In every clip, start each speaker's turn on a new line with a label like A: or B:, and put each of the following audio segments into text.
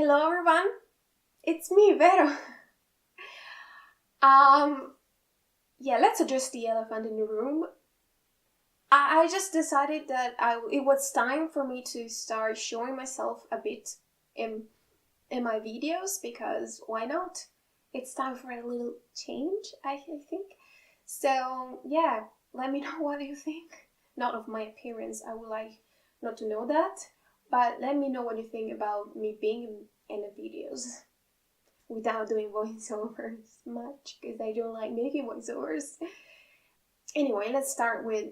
A: Hello everyone, it's me, Vero. Yeah, let's address the elephant in the room. I just decided that it was time for me to start showing myself a bit in my videos, because why not? It's time for a little change, I think. So yeah, let me know what you think. Not of my appearance, I would like not to know that, but let me know what you think about me being in the videos without doing voiceovers much, because I don't like making voiceovers. Anyway, let's start with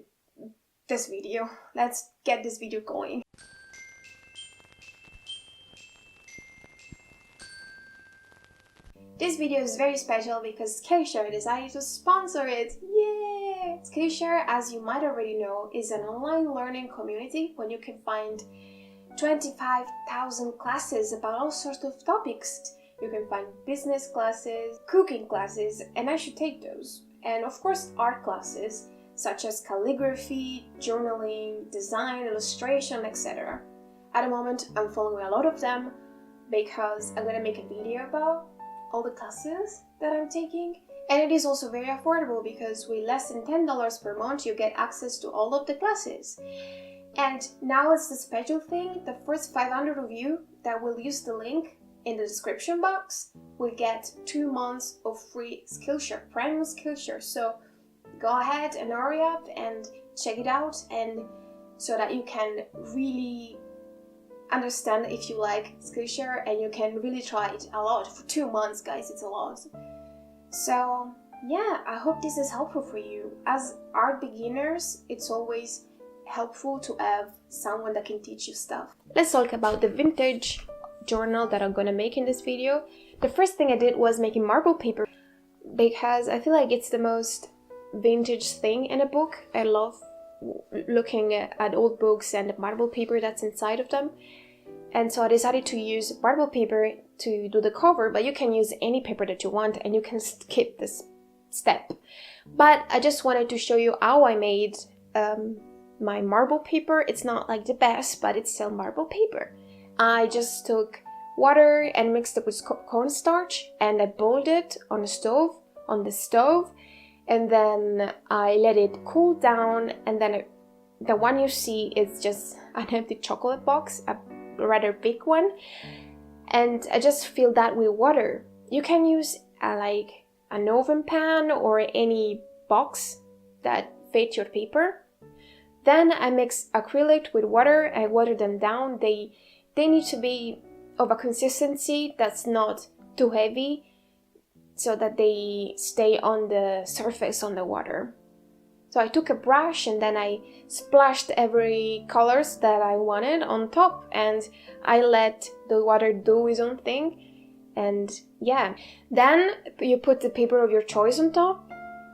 A: this video. Let's get this video going. This video is very special because Skillshare decided to sponsor it. Yay! Skillshare, as you might already know, is an online learning community where you can find 25,000 classes about all sorts of topics. You can find business classes, cooking classes, and I should take those. And of course art classes, such as calligraphy, journaling, design, illustration, etc. At the moment I'm following a lot of them because I'm gonna make a video about all the classes that I'm taking. And it is also very affordable because with less than $10 per month you get access to all of the classes. And now it's the special thing, the first 500 of you that will use the link in the description box will get 2 months of free Skillshare, premium Skillshare. So go ahead and hurry up and check it out, and so that you can really understand if you like Skillshare, and you can really try it a lot. For 2 months, guys, it's a lot. So yeah, I hope this is helpful for you. As art beginners, it's always helpful to have someone that can teach you stuff. Let's talk about the vintage journal that I'm gonna make in this video. The first thing I did was making marble paper because I feel like it's the most vintage thing in a book. I love looking at old books and the marble paper that's inside of them. And so I decided to use marble paper to do the cover, but you can use any paper that you want and you can skip this step. But I just wanted to show you how I made my marble paper. It's not like the best, but it's still marble paper. I just took water and mixed it with cornstarch, and I boiled it on the stove, and then I let it cool down, and then the one you see is just an empty chocolate box, a rather big one, and I just filled that with water. You can use like an oven pan or any box that fits your paper. Then I mix acrylic with water. I water them down. They need to be of a consistency that's not too heavy, so that they stay on the surface on the water. So I took a brush and then I splashed every colors that I wanted on top, and I let the water do its own thing. And yeah, then you put the paper of your choice on top.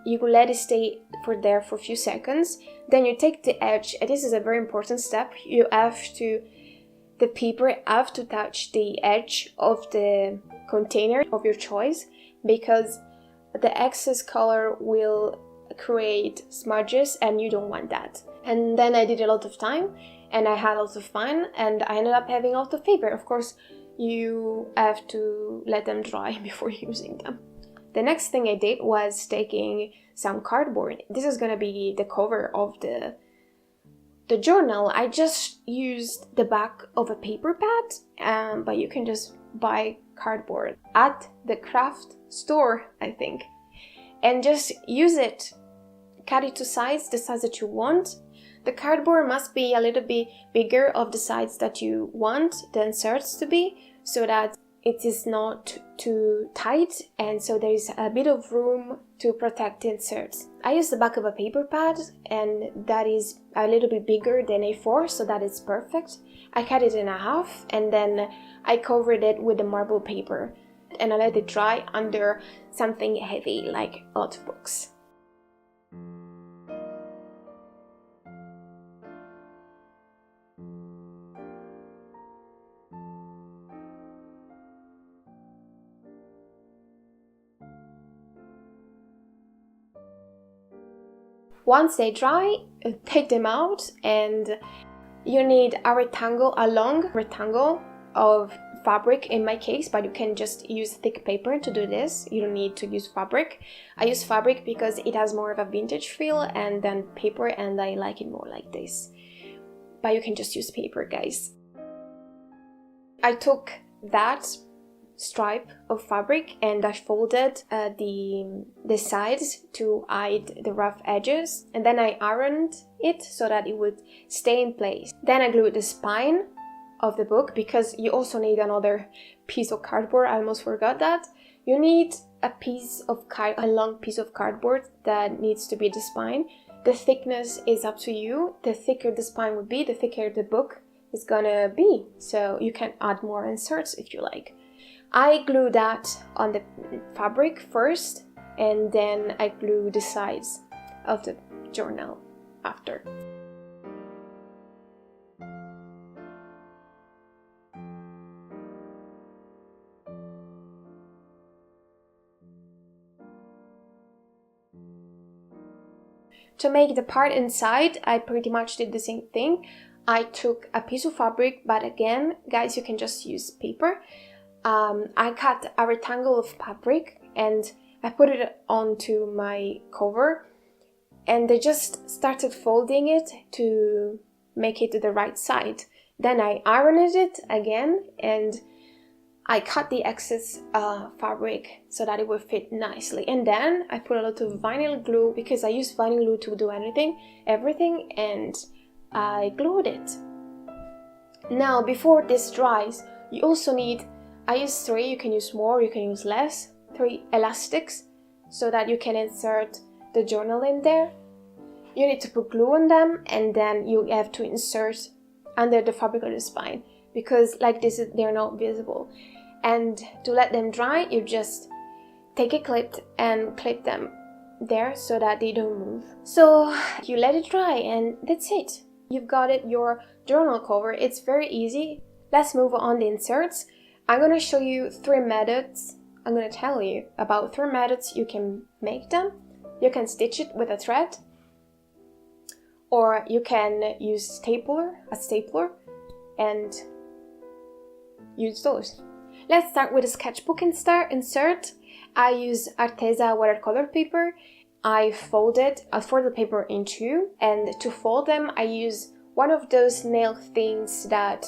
A: You let it stay there for a few seconds. Then you take the edge, and this is a very important step. The paper have to touch the edge of the container of your choice, because the excess color will create smudges and you don't want that. And then I did a lot of time and I had lots of fun, and I ended up having a lot of paper. Of course, you have to let them dry before using them. The next thing I did was taking some cardboard. This is gonna be the cover of the journal. I just used the back of a paper pad, but you can just buy cardboard at the craft store, I think, and just use it. Cut it to size, the size that you want. The cardboard must be a little bit bigger of the size that you want the inserts to be, so that it is not too tight, and so there is a bit of room to protect the inserts. I use the back of a paper pad, and that is a little bit bigger than A4, so that is perfect. I cut it in half, and then I covered it with the marble paper, and I let it dry under something heavy like notebooks. Once they dry, take them out, and you need a long rectangle of fabric in my case, but you can just use thick paper to do this. You don't need to use fabric. I use fabric because it has more of a vintage feel and then paper, and I like it more like this. But you can just use paper, guys. I took that stripe of fabric and I folded the sides to hide the rough edges, and then I ironed it so that it would stay in place. Then I glued the spine of the book, because you also need another piece of cardboard. I almost forgot that. You need a long piece of cardboard that needs to be the spine. The thickness is up to you. The thicker the spine would be, the thicker the book is gonna be. So you can add more inserts if you like. I glue that on the fabric first, and then I glue the sides of the journal after. To make the part inside, I pretty much did the same thing. I took a piece of fabric, but again, guys, you can just use paper. I cut a rectangle of fabric and I put it onto my cover, and I just started folding it to make it to the right side. Then I ironed it again and I cut the excess fabric so that it would fit nicely. And then I put a lot of vinyl glue, because I use vinyl glue to do everything, and I glued it. Now, before this dries, you also need, I use 3, you can use more, you can use less, 3 elastics so that you can insert the journal in there. You need to put glue on them, and then you have to insert under the fabric of the spine, because like this they're not visible. And to let them dry, you just take a clip and clip them there so that they don't move. So you let it dry and that's it. You've got it, your journal cover. It's very easy. Let's move on to inserts. I'm gonna show you 3 methods. I'm gonna tell you about 3 methods you can make them. You can stitch it with a thread, or you can use a stapler, and use those. Let's start with a sketchbook insert. I use Arteza watercolor paper. I fold the paper in 2, and to fold them I use one of those nail things that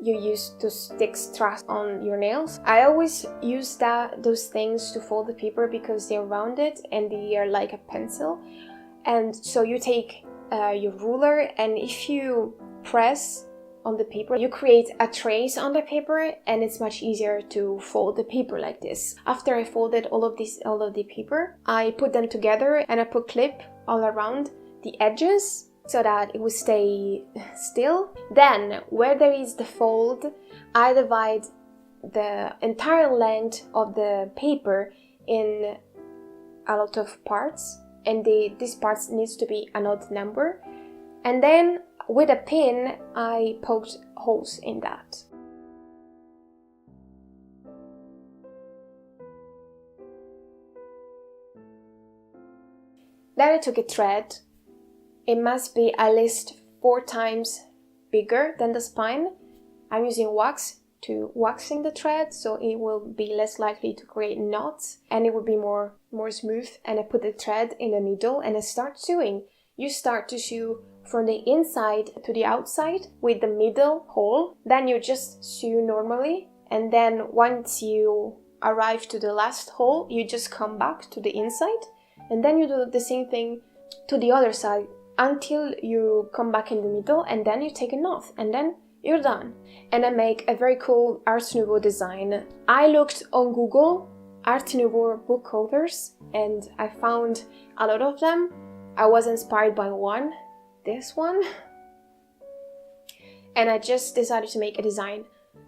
A: you use to stick strass on your nails. I always use those things to fold the paper because they're rounded and they are like a pencil. And so you take your ruler, and if you press on the paper, you create a trace on the paper, and it's much easier to fold the paper like this. After I folded all of the paper, I put them together and I put clip all around the edges so that it will stay still. Then, where there is the fold, I divide the entire length of the paper in a lot of parts, and these parts needs to be an odd number. And then with a pin, I poked holes in that. Then I took a thread. It must be at least 4 times bigger than the spine. I'm using wax to waxing the thread, so it will be less likely to create knots and it will be more smooth. And I put the thread in the middle and I start sewing. You start to sew from the inside to the outside with the middle hole. Then you just sew normally, and then once you arrive to the last hole, you just come back to the inside, and then you do the same thing to the other side until you come back in the middle, and then you take a knot, and then you're done. And I make a very cool Art Nouveau design. I looked on Google Art Nouveau book covers and I found a lot of them. I was inspired by one, this one, and I just decided to make a design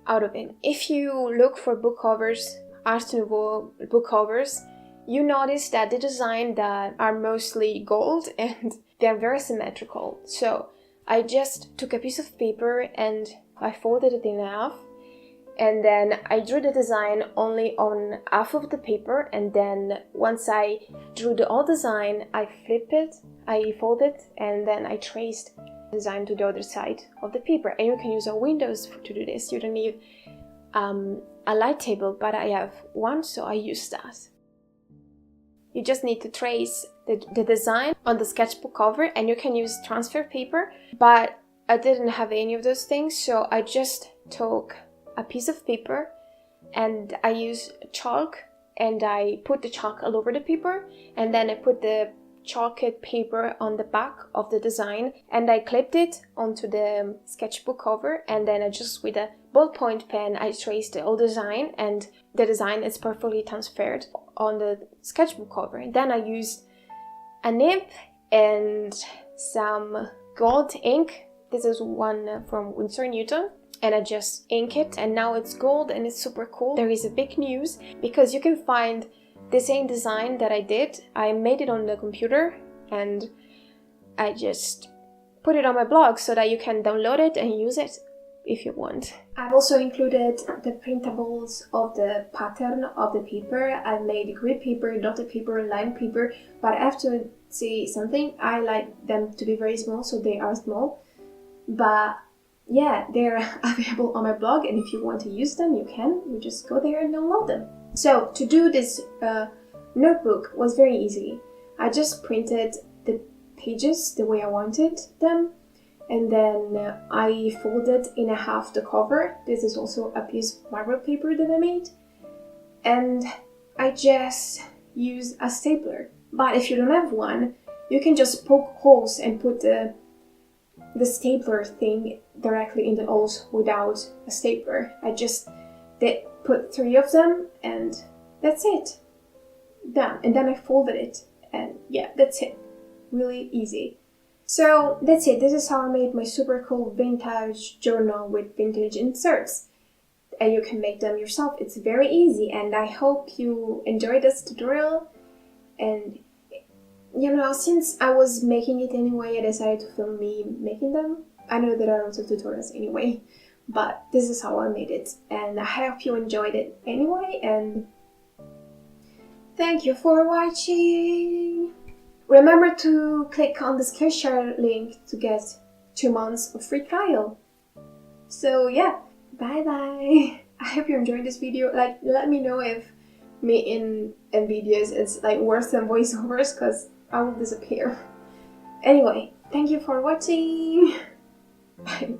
A: out of it. If you look for book covers, Art Nouveau book covers, you notice that the design that are mostly gold and they're very symmetrical. So I just took a piece of paper and I folded it in half, and then I drew the design only on half of the paper, and then once I drew the whole design, I flip it, I fold it, and then I traced the design to the other side of the paper. And you can use a Windows to do this. You don't need a light table, but I have one, so I use that. You just need to trace the design on the sketchbook cover, and you can use transfer paper, but I didn't have any of those things, so I just took a piece of paper and I used chalk, and I put the chalk all over the paper, and then I put the chalked paper on the back of the design, and I clipped it onto the sketchbook cover, and then I just, with a ballpoint pen, I traced the whole design, and the design is perfectly transferred on the sketchbook cover. And then I used a nib and some gold ink. This is one from Winsor & Newton, and I just ink it, and now it's gold and it's super cool. There is a big news, because you can find the same design that I did. I made it on the computer and I just put it on my blog so that you can download it and use it if you want. I've also included the printables of the pattern of the paper. I made grid paper, dotted paper, line paper, but I have to say something. I like them to be very small, so they are small. But yeah, they're available on my blog, and if you want to use them, you can. You just go there and download them. So to do this notebook was very easy. I just printed the pages the way I wanted them, and then I folded in half the cover. This is also a piece of marble paper that I made, and I just used a stapler. But if you don't have one, you can just poke holes and put the stapler thing directly in the holes without a stapler. I just put 3 of them, and that's it. Done. And then I folded it, and yeah, that's it. Really easy. So that's it. This is how I made my super cool vintage journal with vintage inserts. And you can make them yourself. It's very easy, and I hope you enjoyed this tutorial. And you know, since I was making it anyway, I decided to film me making them. I know there are lots of tutorials anyway, but this is how I made it, and I hope you enjoyed it anyway, and thank you for watching! Remember to click on the Skillshare link to get 2 months of free trial. So yeah, bye bye! I hope you enjoyed this video. Like, let me know if making videos is like worse than voiceovers, because I will disappear. Anyway, thank you for watching! Bye.